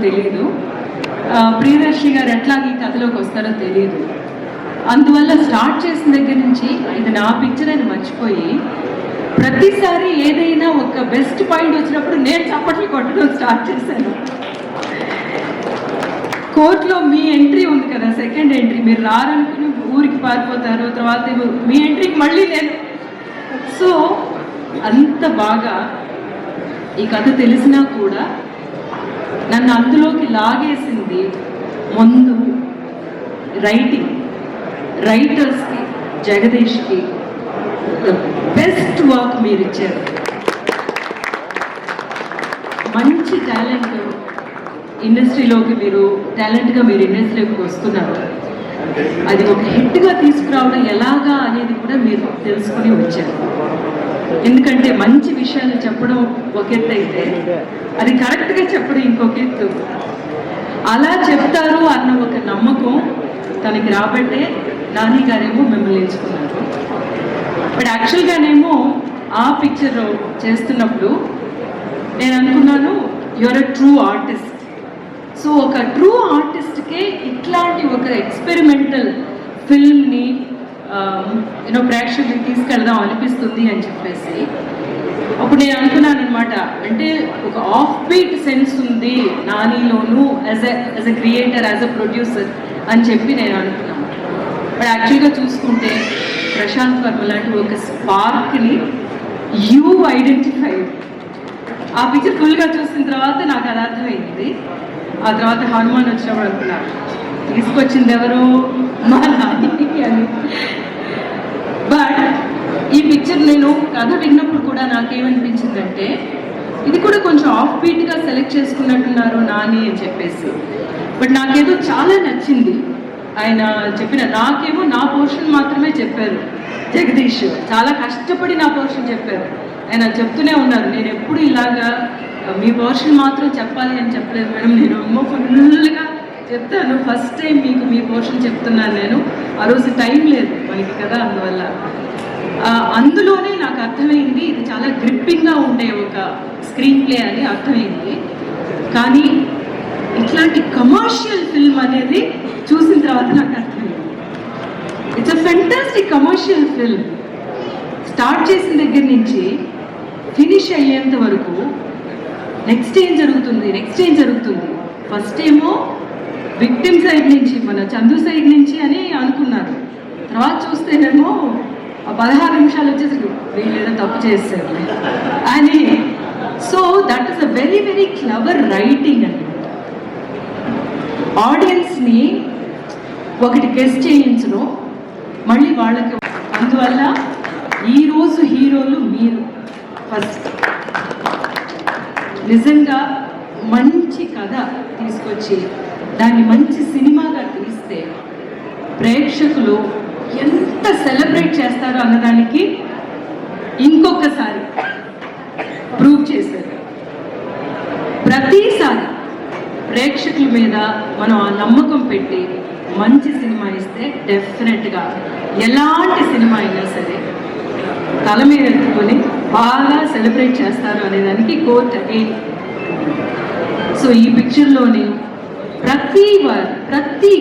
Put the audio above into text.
తెలియదు, ప్రియదర్శి గారు ఎట్లాగ ఈ కథలోకి వస్తారో తెలియదు. అందువల్ల స్టార్ట్ చేసిన దగ్గర నుంచి ఇది నా పిక్చర్ అని మర్చిపోయి ప్రతిసారి ఏదైనా ఒక బెస్ట్ పాయింట్ వచ్చినప్పుడు నేను చప్పట్లు కొట్టడం స్టార్ట్ చేశాను. కోర్టులో మీ ఎంట్రీ ఉంది కదా, సెకండ్ ఎంట్రీ, మీరు రారనుకుని ఊరికి పారిపోతారు, తర్వాత మీ ఎంట్రీకి మళ్ళీ నేను. సో అంత బాగా ఈ కథ తెలిసినా కూడా నన్ను అందులోకి లాగేసింది ముందు రైటర్స్కి, జగదీష్కి బెస్ట్ వర్క్ మీరు ఇచ్చారు. మంచి టాలెంట్ ఇండస్ట్రీలోకి మీరు ఇండస్ట్రీలోకి వస్తున్నారు. అది ఒక హిట్గా తీసుకురావడం ఎలాగా అనేది కూడా మీరు తెలుసుకుని వచ్చారు. ఎందుకంటే మంచి విషయాలు చెప్పడం ఒక ఎత్తు అయితే అది కరెక్ట్గా చెప్పడం ఇంకొక ఎత్తు. అలా చెప్తారు అన్న ఒక నమ్మకం తనకి రాబట్టే నాని గారేమో మిమ్మల్ని ఎంచుకున్నారు. బట్ యాక్చువల్గానేమో ఆ పిక్చర్ చేస్తున్నప్పుడు నేను అనుకున్నాను your a true artist. So ఒక ట్రూ ఆర్టిస్ట్కే ఇట్లాంటి ఒక ఎక్స్పెరిమెంటల్ ఫిల్మ్ని ప్రేక్షకులకి తీసుకెళ్దాం అనిపిస్తుంది అని చెప్పేసి అప్పుడు నేను అనుకున్నాను అనమాట. అంటే ఒక ఆఫ్ బీట్ సెన్స్ ఉంది నానిలోను as a creator, as a producer అని చెప్పి నేను అనుకున్నాను. బట్ యాక్చువల్గా చూసుకుంటే ప్రశాంత్ వర్మ లాంటి ఒక స్పార్క్ని యూ ఐడెంటిఫైడ్. ఆ పిక్చర్ ఫుల్గా చూసిన తర్వాత నాకు అది అర్థమైంది. ఆ తర్వాత హనుమాన్ వచ్చినప్పుడు అనుకున్నాను తీసుకొచ్చింది ఎవరు, మా నాని అని. బట్ ఈ పిక్చర్ నేను కథ విన్నప్పుడు కూడా నాకేమనిపించిందంటే ఇది కూడా కొంచెం ఆఫ్ బీట్గా సెలెక్ట్ చేసుకున్నట్టున్నారు నాని అని చెప్పేసి. బట్ నాకేదో చాలా నచ్చింది ఆయన నాకేమో నా పోర్షన్ మాత్రమే చెప్పారు జగదీష్. చాలా కష్టపడి నా పోర్షన్ చెప్పారు. ఆయన చెప్తూనే ఉన్నారు, నేను ఎప్పుడు ఇలాగా మీ పోర్షన్ మాత్రం చెప్పాలి అని చెప్పలేదు మేడం, నేను అమ్మో ఫుల్గా చెప్తాను, ఫస్ట్ టైం మీకు మీ పోర్షన్ చెప్తున్నాను నేను. ఆ రోజు టైం లేదు మనకి కదా, అందువల్ల అందులోనే నాకు అర్థమైంది ఇది చాలా గ్రిప్పింగ్గా ఉండే ఒక స్క్రీన్ ప్లే అని అర్థమైంది. కానీ ఇట్లాంటి కమర్షియల్ ఫిల్మ్ అనేది చూసిన తర్వాత నాకు అర్థమైంది. It's a fantastic commercial film. Start చేసిన దగ్గర నుంచి ఫినిష్ అయ్యేంత వరకు నెక్స్ట్ ఏం జరుగుతుంది. ఫస్ట్ ఏమో విక్టిమ్ సైడ్ నుంచి, మన చందు సైడ్ నుంచి అని అనుకున్నారు. తర్వాత చూస్తేనేమో ఆ 16 నిమిషాలు వచ్చేసరికి వీళ్ళు ఏదో తప్పు చేస్తారు అని. So that is a very very clever writing అండి. ఆడియన్స్ని ఒకటి గెస్ చేయించను మళ్ళీ వాళ్ళకి. అందువల్ల ఈరోజు హీరోలు మీరు. ఫస్ట్ నిజంగా మంచి కథ తీసుకొచ్చి దాన్ని మంచి సినిమాగా తీస్తే ప్రేక్షకులు ఎంత సెలబ్రేట్ చేస్తారో అన్నదానికి ఇంకొకసారి ప్రూవ్ చేశారు. ప్రతిసారి ప్రేక్షకుల మీద మనం ఆ నమ్మకం పెట్టి మంచి సినిమా ఇస్తే డెఫినెట్గా ఎలాంటి సినిమా అయినా సరే తల మీద ఎత్తుకొని బాగా సెలబ్రేట్ చేస్తారు అనేదానికి కోర్ట్ అగైన్. సో ఈ పిక్చర్లోని ప్రతి